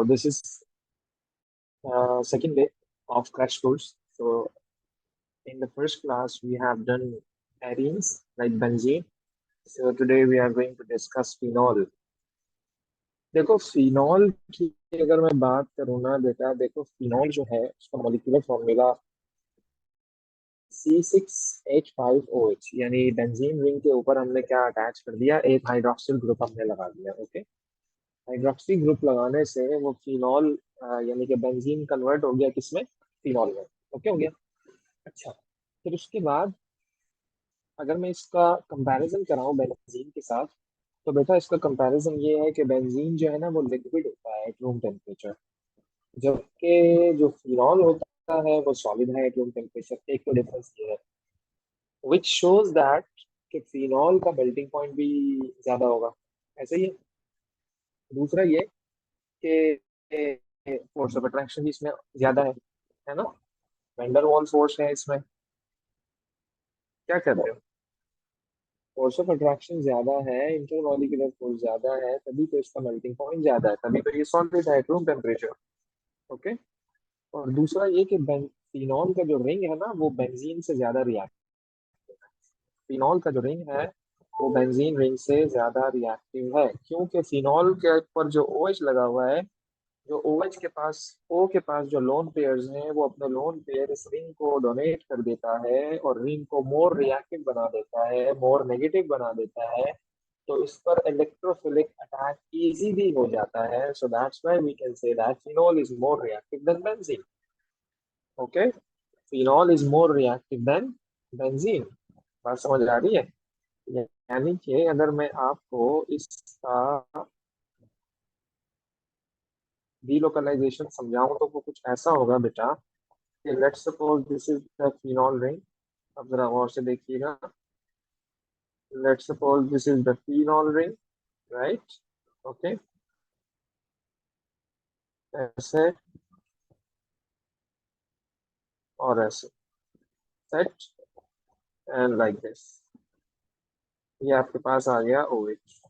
So this is second day of crash course. So in the first class we have done arenes like benzene. So today we are going to discuss phenol. देखो phenol की अगर मैं बात करूँ ना बेटा, देखो phenol जो है उसका मॉलिक्यूलर फॉर्मूला C6H5OH, यानी बेंजीन रिंग के ऊपर हमने क्या अटैच कर दिया, एक हाइड्रोक्सिल ग्रुप हमने लगा दिया। ओके, हाइड्रोक्सी ग्रुप लगाने से वो फिनॉल यानी कि बेंजीन कन्वर्ट हो गया किसमें, फिनॉल में। ओके हो गया। अच्छा, फिर उसके बाद अगर मैं इसका कंपैरिजन कराऊं बेंजीन के साथ, तो बेटा इसका कंपैरिजन ये है कि बेंजीन जो है ना वो लिक्विड होता है एट रूम टेम्परेचर, जबकि जो फिनॉल होता है वो सॉलिड है एट रूम टेम्परेचर। एक तो डिफरेंस ये है, विच शोज दैट कि फिनॉल का मेल्टिंग पॉइंट भी ज्यादा होगा। ऐसे ही है। दूसरा ये कि फोर्स ऑफ अट्रैक्शन भी इसमें ज्यादा है ना, वेंडर वॉल फोर्स है इसमें। क्या कहते हो, फोर्स ऑफ अट्रैक्शन ज्यादा है, इंटरमॉलिक्यूलर फोर्स ज्यादा है, तभी तो इसका मेल्टिंग पॉइंट ज्यादा है, तभी तो ये सॉलिड है रूम टेम्परेचर। ओके। और दूसरा ये कि फिनॉल का जो रिंग है ना वो बेंजीन से ज्यादा रिएक्टिव है। फिनॉल का जो रिंग है वो बेंजीन रिंग से ज्यादा रिएक्टिव है, क्योंकि फिनॉल के ऊपर जो OH लगा हुआ है, जो OH के पास, O के पास जो लोन पेयर्स हैं, वो अपने लोन पेयर इस रिंग को डोनेट कर देता है और रिंग को मोर रिएक्टिव बना देता है, मोर नेगेटिव बना देता है। तो इस पर इलेक्ट्रोफिलिक अटैक इजी भी हो जाता है। So that's why we can say that phenol is more reactive than benzene. Okay, phenol is more reactive than benzene. बात समझ आ रही है? यानी कि अगर मैं आपको इसका डीलोकलाइजेशन समझाऊं तो वो कुछ ऐसा होगा बेटा कि let's suppose this is the phenol ring. अब जरा गौर से देखिएगा। Let's suppose this is the phenol ring, right? Okay, ऐसे और ऐसे, सेट एंड लाइक दिस। ये आपके पास आ गया OH,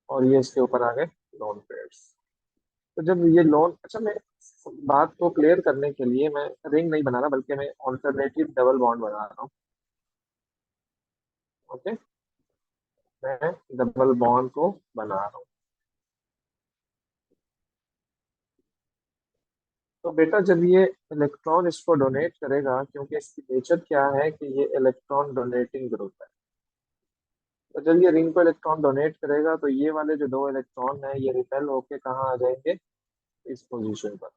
और ये इसके ऊपर आ गए लोन पेयर्स। तो जब ये लोन, अच्छा मैं बात को क्लियर करने के लिए मैं रिंग नहीं बना रहा, बल्कि मैं ऑल्टरनेटिव डबल बॉन्ड बना रहा हूँ। ओके, मैं डबल बॉन्ड को बना रहा हूँ। तो बेटा जब ये इलेक्ट्रॉन इसको डोनेट करेगा, क्योंकि इसकी नेचर क्या है कि ये इलेक्ट्रॉन डोनेटिंग ग्रुप है, तो जब ये रिंग को इलेक्ट्रॉन डोनेट करेगा तो ये वाले जो दो इलेक्ट्रॉन है ये रिपेल होके कहाँ आ जाएंगे, इस पोजीशन पर।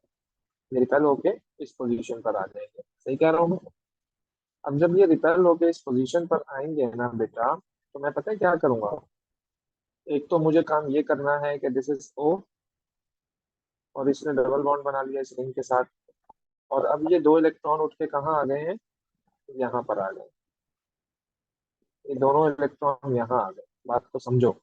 ये रिपेल होके इस पोजीशन पर आ जाएंगे। सही कह रहा हूँ मैं? अब जब ये रिपेल होके इस पोजीशन पर आएंगे ना बेटा, तो मैं पता है क्या करूंगा। एक तो मुझे काम ये करना है कि दिस इज O, और इसने डबल बॉन्ड बना लिया इस रिंग के साथ, और अब ये दो इलेक्ट्रॉन उठ के कहाँ आ गए हैं, यहाँ पर आ गए। ये दोनों इलेक्ट्रॉन यहाँ आ गए। बात को समझो।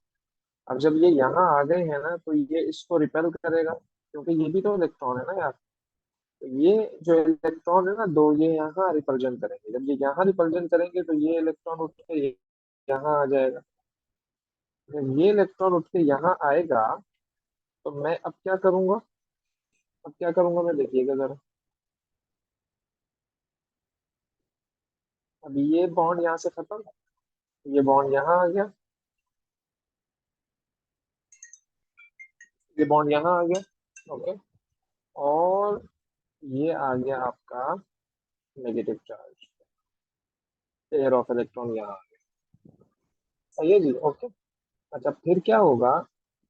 अब जब ये यहाँ आ गए हैं ना, तो ये इसको रिपेल करेगा, क्योंकि ये भी तो इलेक्ट्रॉन है ना यार। तो ये जो इलेक्ट्रॉन है ना दो, ये यहाँ रिपल्जन करेंगे। जब ये यहाँ रिपल्जन करेंगे तो ये इलेक्ट्रॉन उठ के यहाँ आ जाएगा। जब ये इलेक्ट्रॉन उठ के यहाँ आएगा, तो मैं अब क्या करूंगा, अब क्या करूंगा मैं, देखिएगा जरा। अब ये बॉन्ड यहाँ से खत्म, ये बॉन्ड यहाँ आ गया, ये बॉन्ड यहाँ आ गया। ओके, और ये आ गया आपका negative charge, pair of electron यहाँ आ गया। सही है जी? ओके। अच्छा, फिर क्या होगा,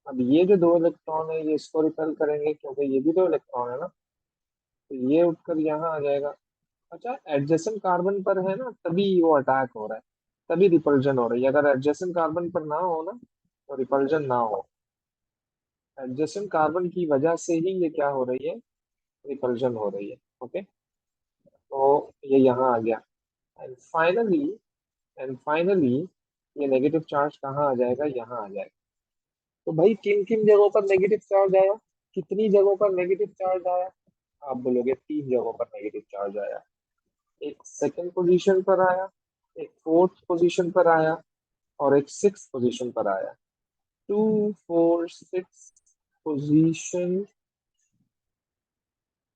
अब ये जो दो इलेक्ट्रॉन है ये इसको रिपेल करेंगे, क्योंकि ये भी तो इलेक्ट्रॉन है ना, तो ये उठकर यहाँ आ जाएगा। अच्छा, एडजेसेंट कार्बन पर है ना, तभी वो अटैक हो रहा है, तभी रिपल्जन हो रही है। अगर एडजेसेंट कार्बन पर ना हो ना, तो रिपल्जन ना हो। एडजेसेंट कार्बन की वजह से ही ये क्या हो रही है, रिपल्जन हो रही है। ओके, तो ये यहाँ आ गया। एंड फाइनली, एंड फाइनली, ये नेगेटिव चार्ज कहाँ आ जाएगा, यहाँ आ जाएगा। तो भाई किन किन जगहों पर नेगेटिव चार्ज आया, कितनी जगहों पर नेगेटिव चार्ज आया? आप बोलोगे 3 जगहों पर नेगेटिव चार्ज आया। एक सेकंड पोजीशन पर आया, एक फोर्थ पोजीशन पर आया, और एक सिक्स पोजीशन पर आया। 2 4 6 position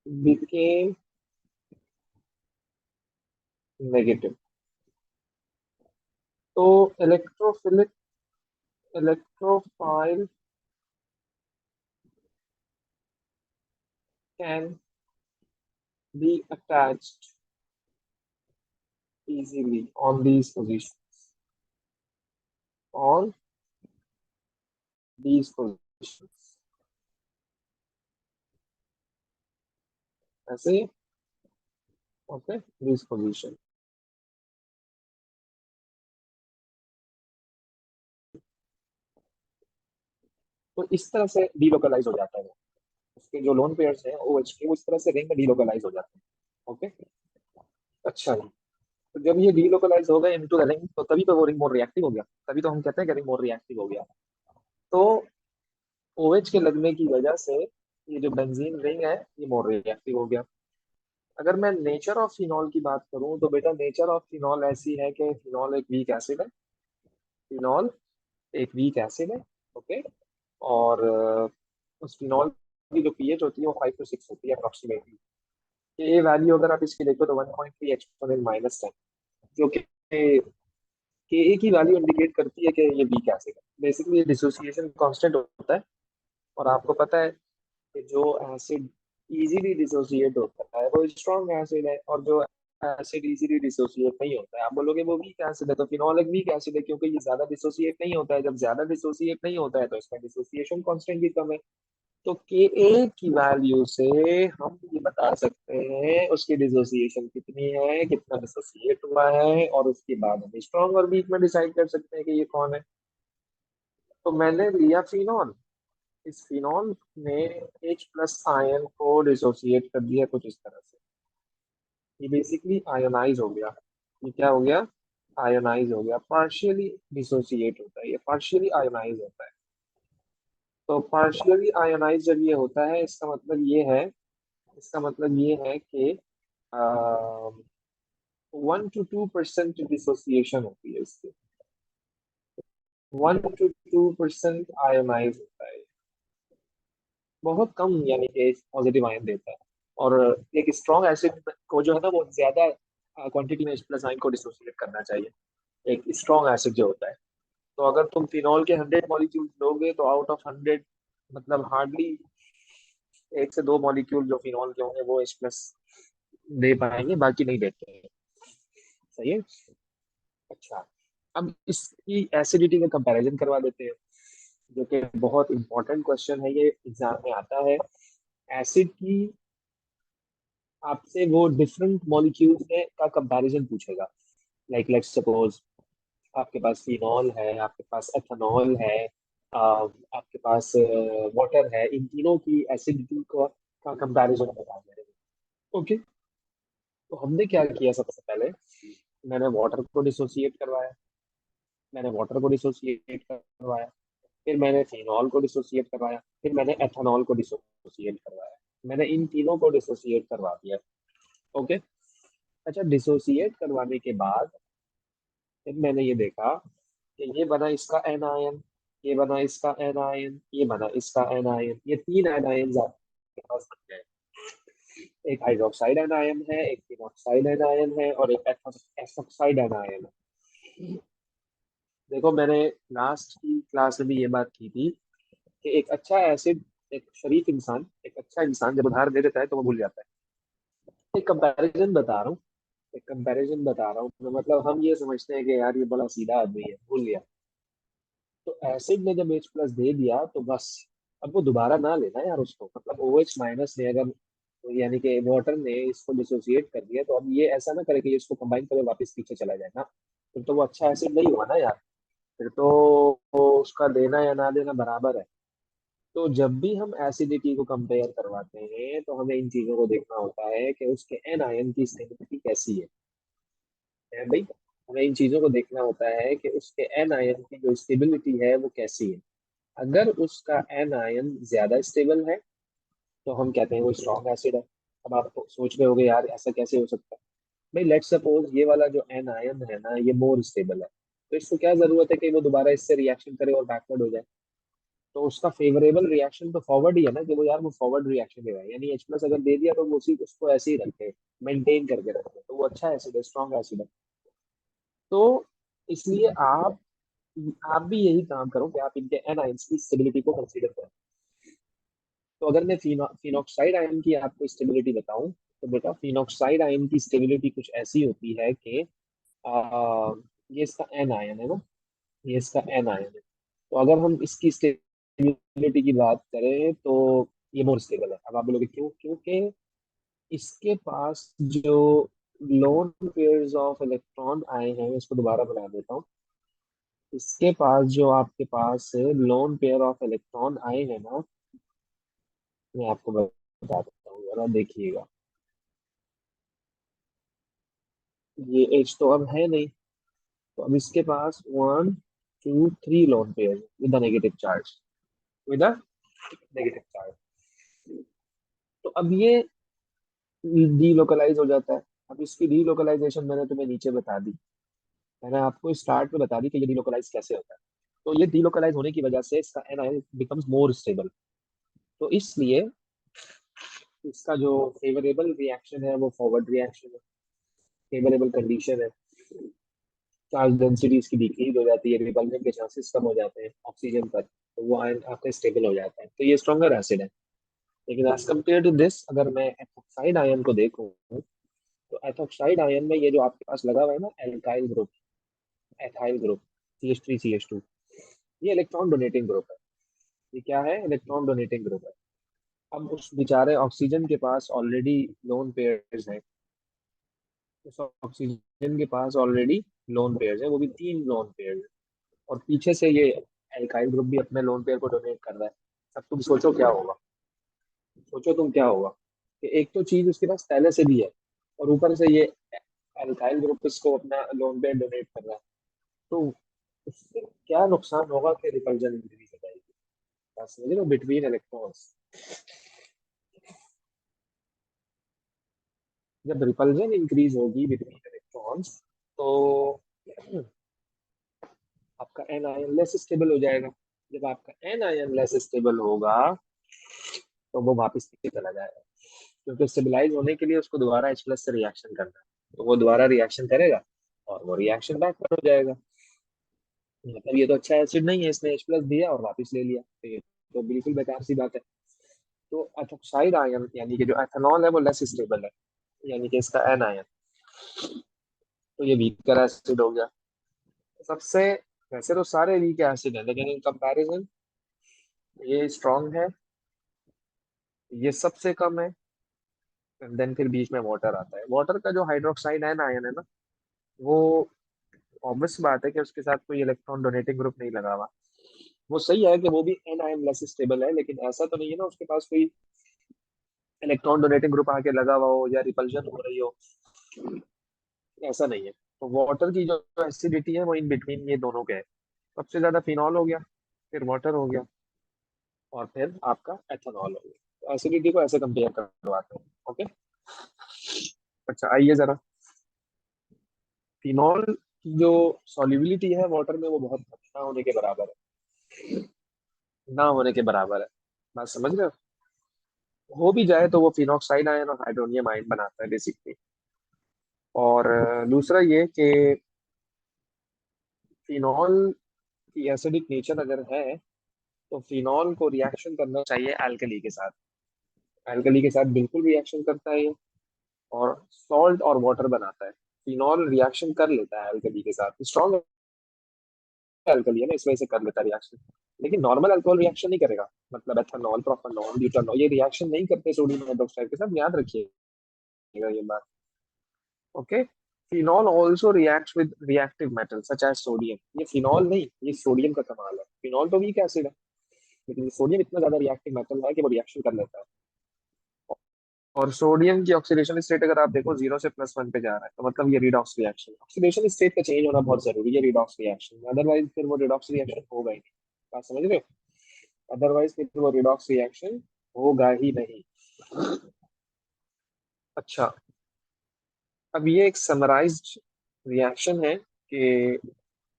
became negative. तो electrophile can be attached easily on these positions. On these positions. ऐसे ओके दिस पोजीशन। तो इस तरह से डीलोकलाइज हो जाता है वो। उसके जो लोन पेयर्स हैं ओ एच के वो इस तरह से रिंग में डीलोकलाइज हो जाते हैं। ओके अच्छा जी। तो जब ये डीलोकलाइज हो गए इनटू द रिंग तो तभी तो वो रिंग मोर रिएक्टिव हो गया। तभी तो हम कहते हैं कि रिंग मोर रिएक्टिव हो गया। तो OH के लगने की वजह से ये जो बेंजीन रिंग है ये मोर रिएक्टिव हो गया। अगर मैं नेचर ऑफ फिनॉल की बात करूं तो बेटा नेचर ऑफ फिनॉल ऐसी है कि फिनॉल एक वीक एसिड है। फिनॉल एक वीक एसिड है। ओके और उस फिनॉल की जो पीएच होती है वो 5 to 6 होती है अप्रोक्सीमेटली। ये वैल्यू अगर आप इसकी देखो तो 1.3 एक्सपोनेंट माइनस 10 जो कि के ए की वैल्यू इंडिकेट करती है कि ये वीक एसिड है। बेसिकली ये डिसोसिएशन कांस्टेंट होता है। और आपको पता है कि जो एसिड इजीली डिसोसिएट होता है वो स्ट्रॉन्ग एसिड है और जो एसिड इजीली डिसोसिएट नहीं होता है आप बोलोगे वो वीक एसिड है। तो फिनॉल एक वीक एसिड है क्योंकि ये ज्यादा डिसोसिएट नहीं होता है। जब ज्यादा डिसोसिएट नहीं होता है तो इसका डिसोसिएशन कांस्टेंट भी कम है। तो के ए की वैल्यू से हम ये बता सकते हैं उसकी डिसोसिएशन कितनी है कितना डिसोसिएट हुआ है और उसके बाद हम स्ट्रॉन्ग और वीक में डिसाइड कर सकते हैं कि ये कौन है। तो मैंने लिया फिनॉल। इस फिनॉल ने H प्लस आयन को डिसोसिएट कर दिया कुछ इस तरह से। ये बेसिकली आयोनाइज हो गया। ये क्या हो गया आयोनाइज हो गया पार्शियली डिसोसिएट होता है ये पार्शियली आयोनाइज होता है। तो पार्शियली आयोनाइज जब ये होता है इसका मतलब ये है कि 1 to 2% डिसोसिएशन होती है इससे। 1 to 2% आयोनाइज होता है। बहुत कम यानी कि पॉजिटिव आयन देता है। और एक स्ट्रॉन्ग एसिड को जो है ना वो ज्यादा क्वांटिटी में H प्लस आयन को डिसोसिएट करना चाहिए एक स्ट्रॉन्ग एसिड जो होता है। तो अगर तुम फिनॉल के 100 मॉलिक्यूल लोगे तो आउट ऑफ 100 मतलब हार्डली 1 से 2 मॉलिक्यूल जो फिनॉल के होंगे वो H प्लस दे पाएंगे बाकी नहीं देते हैं। सही है। अच्छा अब इसकी एसिडिटी का कंपैरिजन करवा देते हैं जो कि बहुत इंपॉर्टेंट क्वेश्चन है ये एग्जाम में आता है। एसिड की आपसे वो डिफरेंट मॉलिक्यूल्स में का कंपैरिजन पूछेगा। लाइक लेट्स सपोज आपके पास फिनॉल है आपके पास एथेनॉल है आपके पास वाटर है इन तीनों की एसिडिटी का कंपैरिजन बता देंगे। ओके तो हमने क्या किया सबसे पहले मैंने वाटर को डिसोसिएट करवाया। मैंने वाटर को डिसोसिएट करवाया फिर मैंने फिनॉल को डिसोसिएट करवाया फिर मैंने एथेनॉल को डिसोसिएट करवाया। मैंने इन तीनों को डिसोसिएट करवा दिया। ओके अच्छा डिसोसिएट करवाने के बाद फिर मैंने ये देखा कि ये बना इसका एन आयन ये बना इसका एन आयन ये बना इसका एन आयन ये 3 एनायन आपके पास बन गए। एक हाइड्रोक्साइड एनायन है एक फिनॉक्साइड एनायन है और एक एथोक्साइड एनायन है। देखो मैंने लास्ट की क्लास में भी ये बात की थी कि एक अच्छा एसिड एक शरीफ इंसान एक अच्छा इंसान जब उधार दे देता है तो वो भूल जाता है। एक कंपैरिजन बता रहा हूँ एक कंपैरिजन बता रहा हूँ तो मतलब हम ये समझते हैं कि यार ये बड़ा सीधा आदमी है भूल गया। तो एसिड ने जब H प्लस दे दिया तो बस अब वो दोबारा ना लेना यार उसको मतलब OH माइनस ने अगर यानी कि वाटर ने इसको डिसोसिएट कर दिया तो अब ये ऐसा ना करे कि ये इसको कंबाइन करे वापस पीछे चला जाए ना। फिर तो वो अच्छा एसिड नहीं हुआ ना यार। फिर तो उसका देना या ना देना बराबर है। तो जब भी हम एसिडिटी को कंपेयर करवाते हैं तो हमें इन चीजों को देखना होता है कि उसके एन आयन की स्टेबिलिटी कैसी है भाई। हमें इन चीजों को देखना होता है कि उसके एन आयन की जो स्टेबिलिटी है वो कैसी है। अगर उसका एन आयन ज्यादा स्टेबल है तो हम कहते हैं वो स्ट्रॉन्ग एसिड है। अब आप सोच रहे होगे यार ऐसा कैसे हो सकता है। भाई लेट्स सपोज ये वाला जो एन आयन है ना ये मोर स्टेबल है तो इसको क्या जरूरत है कि वो दोबारा इससे रिएक्शन करे और बैकवर्ड हो जाए। तो उसका फेवरेबल रिएक्शन तो फॉरवर्ड ही है ना, कि वो यार वो फॉरवर्ड रिएक्शन देगा, यानी H प्लस अगर दे दिया तो वो उसी उसको ऐसे ही रखे, मेंटेन करके रखे, तो वो अच्छा एसिड है, स्ट्रॉन्ग एसिड है। तो इसलिए आप भी यही काम करो कि आप इनके एनाइंस की स्टेबिलिटी को कंसीडर करो। तो अगर मैं फिनॉक्साइड आयन की आपको स्टेबिलिटी बताऊं, तो बेटा फिनॉक्साइड आयन की स्टेबिलिटी कुछ ऐसी होती है कि ये इसका एन आयन है ना, ये इसका एन आयन है। तो अगर हम इसकी स्टेबिलिटी की बात करें तो ये मोर स्टेबल है। अब आप बोलोगे क्यों? क्योंकि इसके पास जो लोन पेयर्स ऑफ इलेक्ट्रॉन आए हैं, मैं इसको दोबारा बना देता हूँ। इसके पास जो आपके पास लोन पेयर ऑफ इलेक्ट्रॉन आए हैं ना, मैं आपको बता देता हूँ, जरा देखिएगा। ये एच तो अब है नहीं, तो अब इसके पास 1 2 3 lone pair with negative charge, with negative charge. तो अब ये डीलोकलाइज हो जाता है। अब इसकी डीलोकलाइजेशन मैंने तुम्हें नीचे बता दी, मैंने आपको स्टार्ट में बता दी कि ये डीलोकलाइज कैसे होता है। तो ये डीलोकलाइज होने की वजह से इसका एनायन बिकम्स मोर स्टेबल। तो इसलिए इसका जो फेवरेबल रिएक्शन है वो फॉरवर्ड रिएक्शन है, फेवरेबल कंडीशन है। चार्ज डेंसिटी इसकी डिक्रीज हो जाती है, रिपल्जन के चांसेस कम हो जाते हैं ऑक्सीजन पर, तो वो आयन आपका स्टेबल हो जाता है, तो ये स्ट्रॉन्गर एसिड है। लेकिन एज कम्पेयर टू दिस, अगर मैं एथोक्साइड आयन को देखूं, तो एथोक्साइड आयन में ये जो आपके पास लगा हुआ है ना alkyl group, ethyl group, CH3CH2, ये इलेक्ट्रॉन डोनेटिंग ग्रुप है। ये क्या है? इलेक्ट्रॉन डोनेटिंग ग्रुप है। अब उस बेचारे ऑक्सीजन के पास ऑलरेडी लोन पेयर्स हैं, उस ऑक्सीजन के पास ऑलरेडी लोन पेयर्स है, वो भी 3 लोन पेयर्स है, और पीछे से ये एल्काइल ग्रुप भी अपने लोन पेयर को डोनेट कर रहा है। अब तुम सोचो क्या होगा, सोचो तुम क्या होगा, कि एक तो चीज उसके पास पहले से भी है, और ऊपर से ये एल्काइल ग्रुप इसको अपना लोन पेयर डोनेट कर रहा है। तो उससे क्या नुकसान होगा कि रिपल्जन इंक्रीज हो जाएगी, बात समझ रहे हो, बिटवीन इलेक्ट्रॉन्स। जब रिपल्जन इंक्रीज होगी बिटवीन इलेक्ट्रॉन्स, तो आपका एन आयन लेस स्टेबल हो जाएगा। जब आपका एन आयन लेस स्टेबल होगा, तो वो वापस नीचे चला जाएगा, क्योंकि स्टेबलाइज होने के लिए उसको दोबारा H प्लस से रिएक्शन करना है, तो वो दोबारा रिएक्शन करेगा और वो रिएक्शन बैकवर्ड हो जाएगा। मतलब ये तो अच्छा एसिड नहीं है, इसने H प्लस दिया और वापस ले लिया, तो ये तो बिल्कुल बेकार सी बात है। तो एथोक्साइड आयन यानी कि जो एथेनॉल है वो लेस स्टेबल है, यानी कि इसका एन आयन, तो ये वीकर एसिड हो गया सबसे। वैसे तो सारे वीक एसिड है, लेकिन इन कंपैरिजन ये स्ट्रांग है, ये सबसे कम है। देन फिर बीच में वाटर आता है। वाटर का जो हाइड्रोक्साइड एन आयन है ना, वो ऑब्वियस बात है कि उसके साथ कोई इलेक्ट्रॉन डोनेटिंग ग्रुप नहीं लगा हुआ। वो सही है कि वो भी एन आयन लेस स्टेबल है, लेकिन ऐसा तो नहीं है ना उसके पास कोई इलेक्ट्रॉन डोनेटिंग ग्रुप आके लगा हुआ हो या रिपल्जन हो रही हो, ऐसा नहीं है। तो वाटर की जो एसिडिटी है वो इन बिटवीन ये दोनों के है। सबसे ज्यादा फिनॉल हो गया, फिर वाटर हो गया, और फिर आपका एथेनॉल हो गया। तो एसिडिटी को ऐसे कंपेयर करवाते हैं। ओके, अच्छा आइए जरा, फिनॉल की जो सॉल्युबिलिटी है वाटर में वो बहुत ना होने के बराबर है, ना होने के बराबर है। बात समझ रहे हो भी जाए तो वो फिनॉक्साइड आयन और हाइड्रोनियम आयन बनाता है बेसिकली। और दूसरा ये कि फिनॉल की एसिडिक नेचर अगर है, तो फिनॉल को रिएक्शन करना चाहिए एल्कली के साथ। एल्कली के साथ बिल्कुल रिएक्शन करता है ये, और सॉल्ट और वाटर बनाता है। फिनॉल रिएक्शन कर लेता है एल्कली के साथ, स्ट्रॉन्ग अल्कोहल है ना, इस वजह से कर लेता है रिएक्शन। लेकिन नॉर्मल अल्कोहल रिएक्शन नहीं करेगा, मतलब एथेनॉल, प्रोपेनॉल, ब्यूटानॉल ये रिएक्शन नहीं करते सोडियम हाइड्रोक्साइड के साथ, याद रखिएगा ये बात। Okay, phenol also reacts with reactive metal such as sodium. ये फिनॉल नहीं, ये सोडियम का कमाल है। फिनॉल तो वीक एसिड है, लेकिन सोडियम इतना ज्यादा रिएक्टिव मेटल है कि वो रिएक्शन कर लेता है। और सोडियम की ऑक्सीडेशन स्टेट अगर आप देखो 0 से +1 पे जा रहा है, तो मतलब ये रिडॉक्स रिएक्शन, ऑक्सीडेशन स्टेट का चेंज होना बहुत जरूरी है रिडॉक्स रिएक्शन, अदरवाइज फिर वो रिडॉक्स रिएक्शन होगा ही नहीं। बात समझ रहे हो? अदरवाइज फिर वो रिडॉक्स रिएक्शन होगा ही नहीं। अच्छा, अब ये एक समराइज्ड रिएक्शन है कि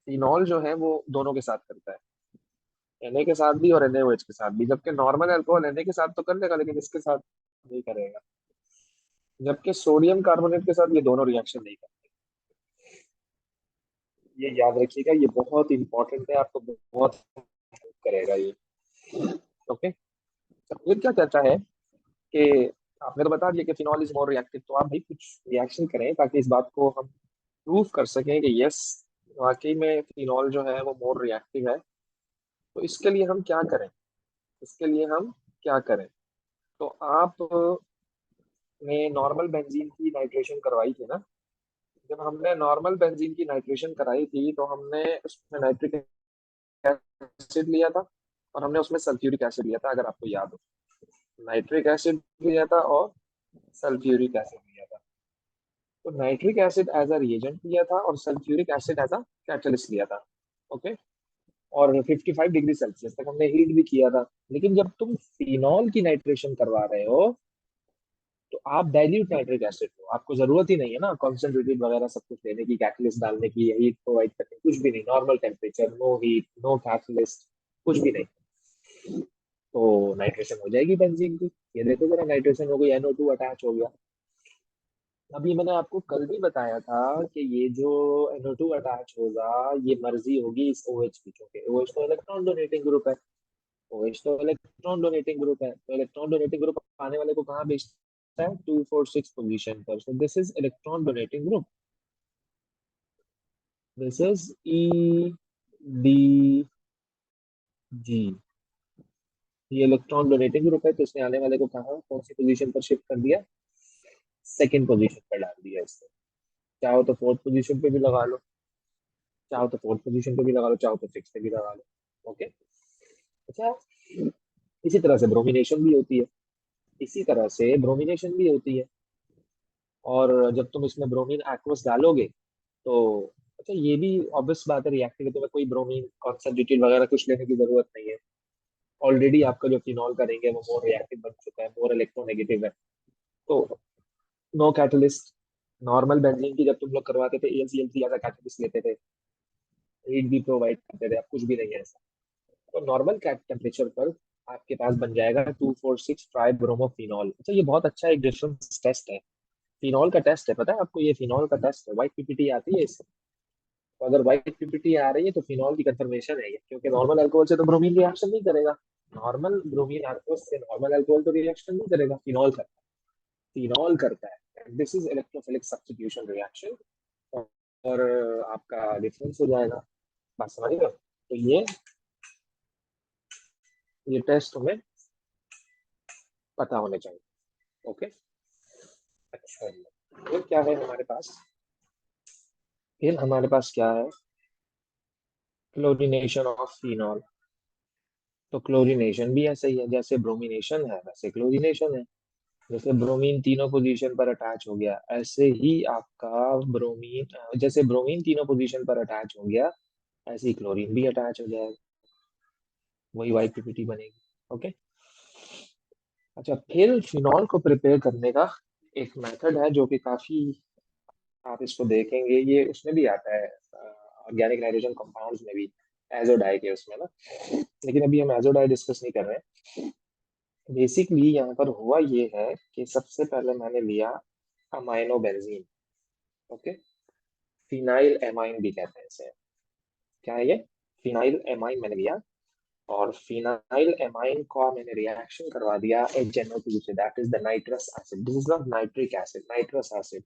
फिनॉल जो है वो दोनों के साथ करता है। Na के साथ भी और NaOH के साथ भी, जबकि नॉर्मल अल्कोहल Na के साथ तो कर लेगा लेकिन इसके साथ नहीं करेगा, जबकि सोडियम कार्बोनेट के साथ ये दोनों रिएक्शन नहीं करते। ये याद रखिएगा, ये बहुत इंपॉर्टेंट है, आपको बहुत हेल्प करेगा ये। ओके। तो फिर क्या कहता है कि आपने तो बता दिया कि फिनॉल इज मोर रिएक्टिव, तो आप भाई कुछ रिएक्शन करें ताकि इस बात को हम प्रूव कर सकें कि यस, वाकई में फिनॉल जो है वो मोर रिएक्टिव है। तो इसके लिए हम क्या करें, इसके लिए हम क्या करें? तो आप ने नॉर्मल बेंजीन की नाइट्रेशन करवाई थी ना? जब हमने नॉर्मल बेंजीन की नाइट्रेशन कराई थी तो हमने उसमें नाइट्रिक एसिड लिया था और हमने उसमें सल्फ्यूरिक एसिड लिया था, अगर आपको याद हो। नाइट्रिक एसिड लिया था और सल्फ्यूरिक एसिड लिया था। तो nitric acid as a reagent लिया था और sulphuric acid as a catalyst लिया था। ओके। और 55 डिग्री सेल्सियस तक हमने हीट भी किया था। लेकिन जब तुम फिनॉल की नाइट्रेशन करवा रहे हो तो आप डाइल्यूट नाइट्रिक एसिड हो, आपको जरूरत ही नहीं है ना कॉन्सेंट्रेटेड वगैरह सब कुछ लेने की, कैटलिस्ट डालने की, हीट प्रोवाइड करने की, कुछ भी नहीं, normal temperature, no heat no catalyst, कुछ भी नहीं। तो नाइट्रेशन हो जाएगी बेंजीन की। ये देखो जरा, नाइट्रेशन हो गई, NO2 अटैच हो गया। अभी मैंने आपको कल भी बताया था कि ये जो NO2 अटैच होगा, ये मर्जी होगी इस OH की, क्योंकि OH तो इलेक्ट्रॉन डोनेटिंग ग्रुप है। OH तो इलेक्ट्रॉन डोनेटिंग ग्रुप है, तो इलेक्ट्रॉन डोनेटिंग ग्रुप आने वाले को कहाँ भेजता है? 246 पोजीशन पर। So this is electron donating group, this is EDG। ये इलेक्ट्रॉन डोनेटिंग ग्रुप है, तो इसने आने वाले को कहाँ, कौन सी पोजीशन पर शिफ्ट कर दिया? सेकेंड पोजीशन पर डाल दिया इसने। चाहो तो फोर्थ पोजीशन पे भी लगा लो, चाहो तो फोर्थ पोजीशन पे भी लगा लो, चाहो तो सिक्स पे भी लगा लो। ओके। अच्छा, इसी तरह से ब्रोमिनेशन भी होती है, इसी तरह से ब्रोमिनेशन भी होती है। और जब तुम इसमें ब्रोमीन एक्वस डालोगे तो, अच्छा ये भी ऑब्वियस बात है, रिएक्टिव है, तुम्हें कोई ब्रोमीन कॉन्सेंट्रेटेड वगैरह कुछ लेने की जरूरत नहीं है। ऑलरेडी आपका जो फिनॉल का रिंग है वो मोर रिएक्टिव बन चुका है, मोर इलेक्ट्रोनेगेटिव है। तो नो कैटलिस्ट। नॉर्मल बेंजीन की जब तुम लोग करवाते थे AlCl3 एज कैटलिस्ट लेते थे, हीट भी प्रोवाइड करते थे, अब कुछ भी नहीं है ऐसा। तो नॉर्मल टेम्परेचर पर आपके पास बन जाएगा 246 ट्राई ब्रोमोफिनॉल। अच्छा, ये बहुत अच्छा एक डिफरेंस टेस्ट है, फिनॉल का टेस्ट है, पता है आपको? ये फिनॉल का टेस्ट है, व्हाइट पीपीटी आती है इससे। तो अगर व्हाइट पीपीटी आ रही है तो फिनॉल की कंफर्मेशन है ये, क्योंकि नॉर्मल अल्कोहल से तो ब्रोमीन रिएक्शन नहीं करेगा। नॉर्मल ब्रोमीन अल्कोहल से नॉर्मल अल्कोहल तो रिएक्शन नहीं करेगा, फिनॉल करता है, फिनॉल करता है। This is electrophilic substitution reaction. और आपका डिफरेंस हो जाएगा। बात समझ रहे हो? तो ये टेस्ट हमें पता होने चाहिए। ओके। अच्छा, फिर क्या है हमारे पास? फिर हमारे पास क्या है? Chlorination of phenol. तो क्लोरीनेशन भी ऐसे ही है, जैसे ब्रोमिनेशन है वैसे क्लोरीनेशन है। जैसे ब्रोमीन तीनों पोजीशन पर अटैच हो गया, ऐसे ही आपका ब्रोमीन, जैसे ब्रोमीन तीनों पोजीशन पर अटैच हो गया, ऐसे ही क्लोरीन भी अटैच हो जाएगा, वही वाइट पीपीटी बनेगी। ओके। अच्छा, फिर फिनॉल को प्रिपेयर करने का एक मेथड है जो कि काफी, आप इसको देखेंगे ये उसमें भी आता है, ऑर्गेनिक नाइट्रोजन कंपाउंड्स में भी, एजोडाई के उसमें ना। लेकिन अभी हम एजोडाई डिस्कस नहीं कर रहे हैं। बेसिकली यहाँ पर हुआ ये है कि सबसे पहले मैंने लिया amino benzene. Okay. Phenyl amine भी कहते हैं इसे। क्या है ये? फिनाइल एमाइन मैंने लिया, और फिनाइल एमाइन को मैंने रिएक्शन करवा दिया HNO2 से, that is the nitrous acid, this is not nitric acid, nitrous acid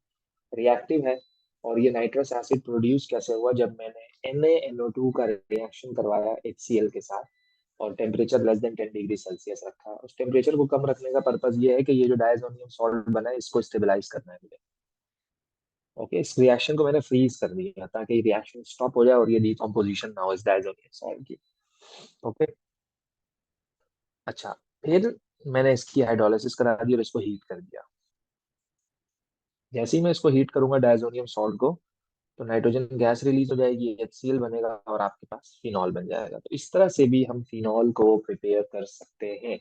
reactive है। और ये नाइट्रस एसिड प्रोड्यूस कैसे हुआ? जब मैंने NaNO2 का रिएक्शन करवाया HCl के साथ, और temperature less than 10 degree Celsius रखा। उस टेम्परेचर को कम रखने का पर्पज ये है कि ये जो डायजोनियम सॉल्ट बना है इसको स्टेबलाइज करना है मुझे। ओके, इस रिएक्शन को मैंने फ्रीज कर दिया ताकि रिएक्शन स्टॉप हो जाए और ये डिकम्पोजिशन ना हो इस डायजोनियम सॉल्ट की। ओके। अच्छा, फिर मैंने इसकी हाइड्रोलिसिस करा दी और इसको हीट कर दिया। जैसे ही मैं इसको हीट करूंगा डायजोनियम सॉल्ट को, तो नाइट्रोजन गैस रिलीज हो जाएगी, HCl बनेगा और आपके पास फिनॉल बन जाएगा। तो इस तरह से भी हम फिनॉल को प्रिपेयर कर सकते हैं।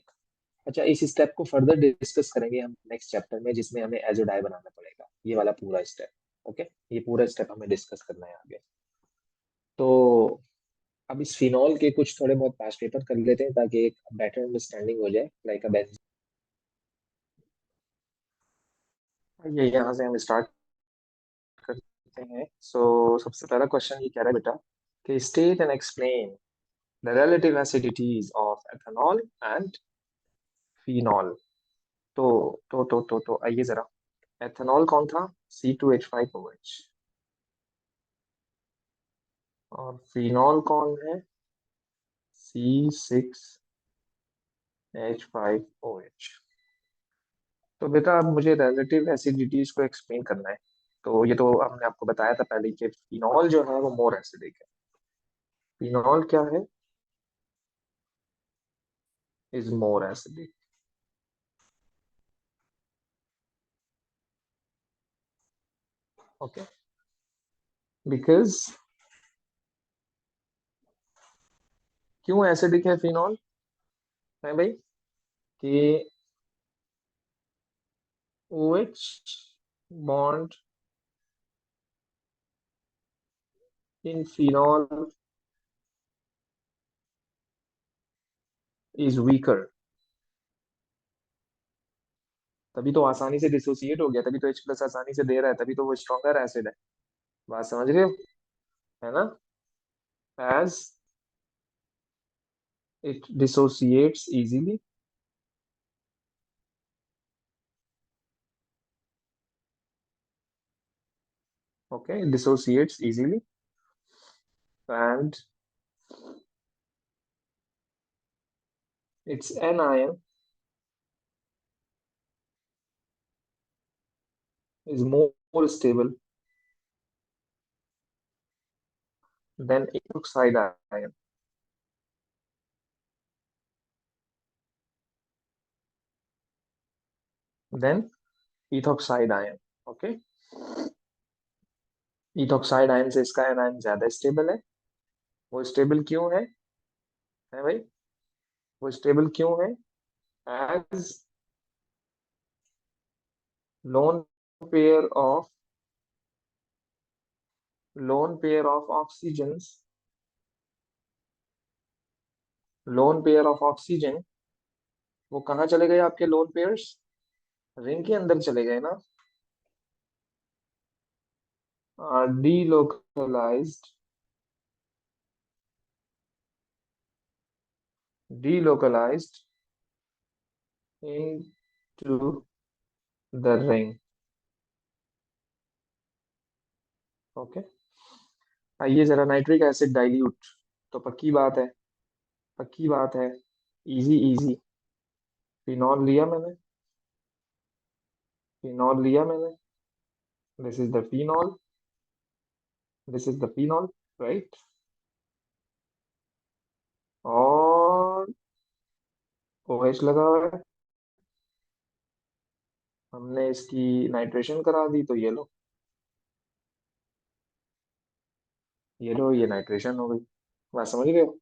अच्छा, इस स्टेप को फर्दर डिस्कस करेंगे हम नेक्स्ट चैप्टर में, जिसमें हमें एजोडाई बनाना पड़ेगा, ये वाला पूरा स्टेप। ओके। ये पूरा स्टेप हमें डिस्कस करना है आगे। तो अब इस फिनॉल के कुछ थोड़े बहुत पास पेपर कर लेते हैं ताकि एक बेटर अंडरस्टैंडिंग हो जाए लाइक अ बेंज। ये यहाँ से हम स्टार्ट करते हैं। सबसे पहला क्वेश्चन ये कह रहा है बेटा कि state and explain the relative acidities of ethanol and phenol. तो आइए जरा, एथेनॉल कौन था? C2H5OH। और फिनॉल कौन है? C6H5OH। तो बेटा अब मुझे रिलेटिव एसिडिटीज को एक्सप्लेन करना है। तो ये तो हमने आपको बताया था पहले कि फिनॉल जो है वो मोर एसिडिक है। फिनॉल क्या है? Is more acidic. Okay, because क्यों एसिडिक है फिनॉल? है भाई कि OH bond in phenol is weaker. तभी तो आसानी से डिसोसिएट हो गया, तभी तो H+ आसानी से दे रहा है, तभी तो वो स्ट्रॉन्गर एसिड है। बात समझ रहे हो? है ना? As it dissociates easily. Okay, dissociates easily and its anion is more stable than ethoxide ion. Then ethoxide ion. Okay, ethoxide ion से इसका आयन ज्यादा स्टेबल है। वो स्टेबल क्यों है भाई? वो स्टेबल क्यों है? As lone pair of lone pair of oxygen lone pair of oxygen वो कहाँ चले गए आपके लोन पेयर्स? रिंग के अंदर चले गए ना। Are delocalized into the ring. Okay, आइए जरा नाइट्रिक एसिड डाइल्यूट। तो पक्की बात है, पक्की बात है, इजी इजी। फिनॉल लिया मैंने, फिनॉल लिया मैंने। This is the phenol, this is the phenol, right. और OH लगा हुआ है, हमने इसकी नाइट्रेशन करा दी, तो ये नाइट्रेशन हो गई। बात समझ गए हो?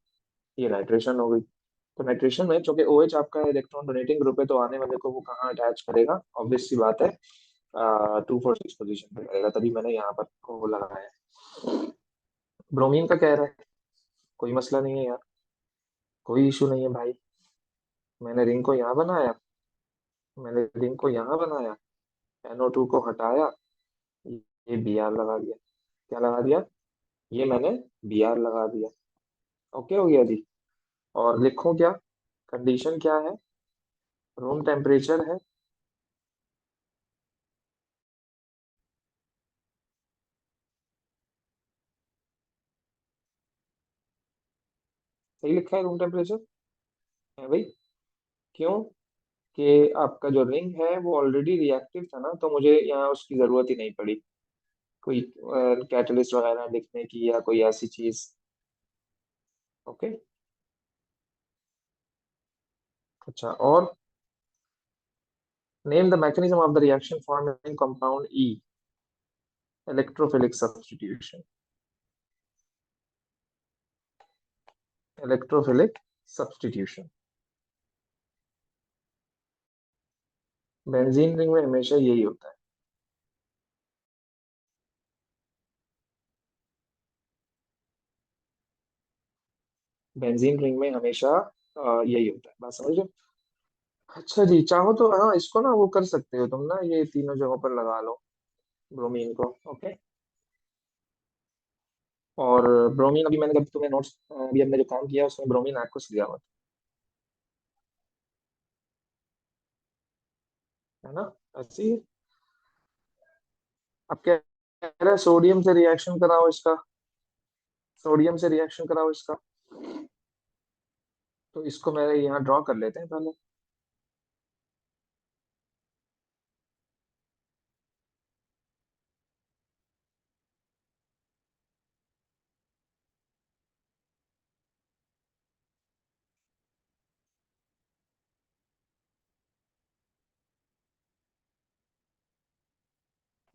ये नाइट्रेशन हो गई। तो नाइट्रेशन में चूंकि OH आपका इलेक्ट्रॉन डोनेटिंग ग्रुप है, तो आने वाले को वो कहाँ अटैच करेगा? ऑब्वियस सी बात है, 246 पोजीशन पे करेगा, तभी मैंने यहाँ पर को लगाया है। ब्रोमीन का कह रहा है, कोई मसला नहीं है यार, कोई इशू नहीं है भाई। मैंने रिंग को यहाँ बनाया, मैंने रिंग को यहाँ बनाया, NO2 को हटाया, ये Br लगा दिया। क्या लगा दिया? ये मैंने Br लगा दिया। ओके हो गया जी। और लिखो क्या? कंडीशन क्या है? रूम टेम्परेचर है। सही लिखा है रूम टेम्परेचर, है भाई। क्यों? कि आपका जो रिंग है वो ऑलरेडी रिएक्टिव था ना, तो मुझे यहाँ उसकी जरूरत ही नहीं पड़ी कोई कैटलिस्ट वगैरह लिखने की या कोई ऐसी चीज। ओके, अच्छा। और name the mechanism of the reaction forming compound E, electrophilic substitution. Electrophilic substitution. Benzene ring में हमेशा यही होता है। बेंजीन रिंग में हमेशा यही होता है, बात समझ रहे हो? अच्छा जी, चाहो तो हाँ इसको ना वो कर सकते हो तुम ना, ये तीनों जगहों पर लगा लो ब्रोमीन को। ओके। और ब्रोमीन अभी मैंने जब तुम्हें नोट्स अभी हमने जो काम किया उसमें ब्रोमीन एक्वस लिया हुआ था, है ना? ऐसे ही। अब क्या कह रहा है, सोडियम से रिएक्शन कराओ इसका, सोडियम से रिएक्शन कराओ इसका। तो इसको मैं यहाँ ड्रॉ कर लेते हैं पहले।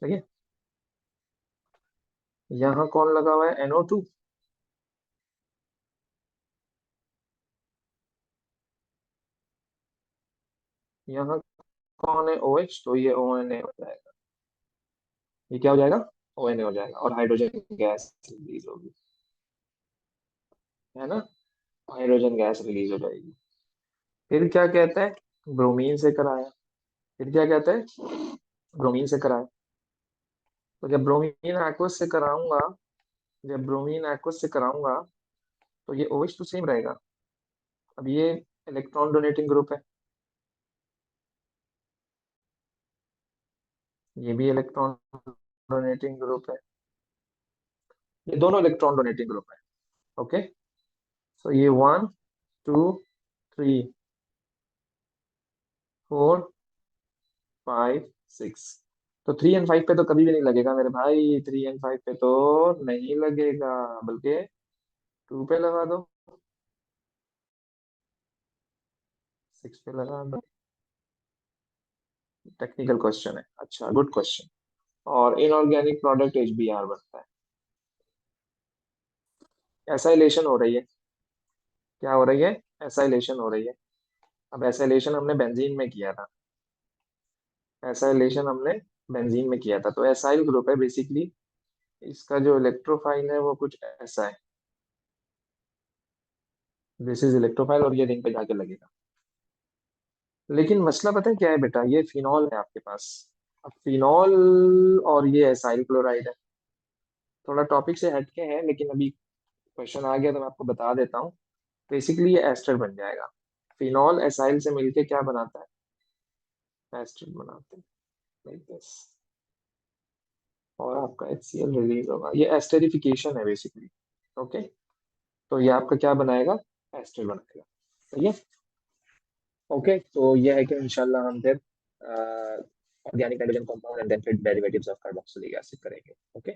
ठीक है। यहाँ कौन लगा हुआ है, NO2। यहाँ कौन है, OH, तो ये ONA हो जाएगा। ये क्या हो जाएगा, ONA हो जाएगा, और हाइड्रोजन गैस रिलीज होगी, है ना? हाइड्रोजन गैस रिलीज हो जाएगी। फिर क्या कहता है, ब्रोमीन से कराया। फिर क्या कहता है, ब्रोमीन से कराया। तो जब ब्रोमीन एक्वस से कराऊंगा, जब ब्रोमीन एक्वस से कराऊंगा तो ये OH तो सेम रहेगा। अब ये इलेक्ट्रॉन डोनेटिंग ग्रुप है, ये भी इलेक्ट्रॉन डोनेटिंग ग्रुप है, ये दोनों इलेक्ट्रॉन डोनेटिंग ग्रुप है। ओके। सो ये 1 2 3 4 5 6। तो 3 और 5 पे तो कभी भी नहीं लगेगा मेरे भाई, 3 और 5 पे तो नहीं लगेगा, बल्कि 2 पे लगा दो, 6 पे लगा दो। टेक्निकल क्वेश्चन है, अच्छा गुड क्वेश्चन। और इनऑर्गेनिक प्रोडक्ट HBr बनता है। एसाइलेशन हो रही है, क्या हो रही है, एसाइलेशन हो रही है। अब एसाइलेशन हमने बेंजीन में किया था, एसाइलेशन हमने बेंजीन में किया था, तो एसाइल ग्रुप है बेसिकली। इसका जो इलेक्ट्रोफाइल है वो कुछ ऐसा है, दिस इज इलेक्ट्रोफाइल, और ये रिंग पे जाके लगेगा। लेकिन मसला पता है क्या है बेटा, ये फिनॉल है आपके पास। अब फिनॉल और ये एसाइल क्लोराइड है, थोड़ा टॉपिक से हटके है, लेकिन अभी क्वेश्चन आ गया तो मैं आपको बता देता हूँ। बेसिकली ये एस्टर बन जाएगा। फिनॉल एसाइल से मिलके क्या बनाता है, एस्टर बनाते हैं, लाइक दिस। और आपका HCl रिलीज होगा, ये एस्टरिफिकेशन है बेसिकली। ओके। तो ये आपका क्या बनाएगा, एस्टर बनाएगा। सही है। ओके, तो ये है कि इंशाल्लाह हम फिर organic hydrogen compound and then फिर डेरिवेटिव्स ऑफ कार्बोक्सिलिक एसिड करेंगे। ओके।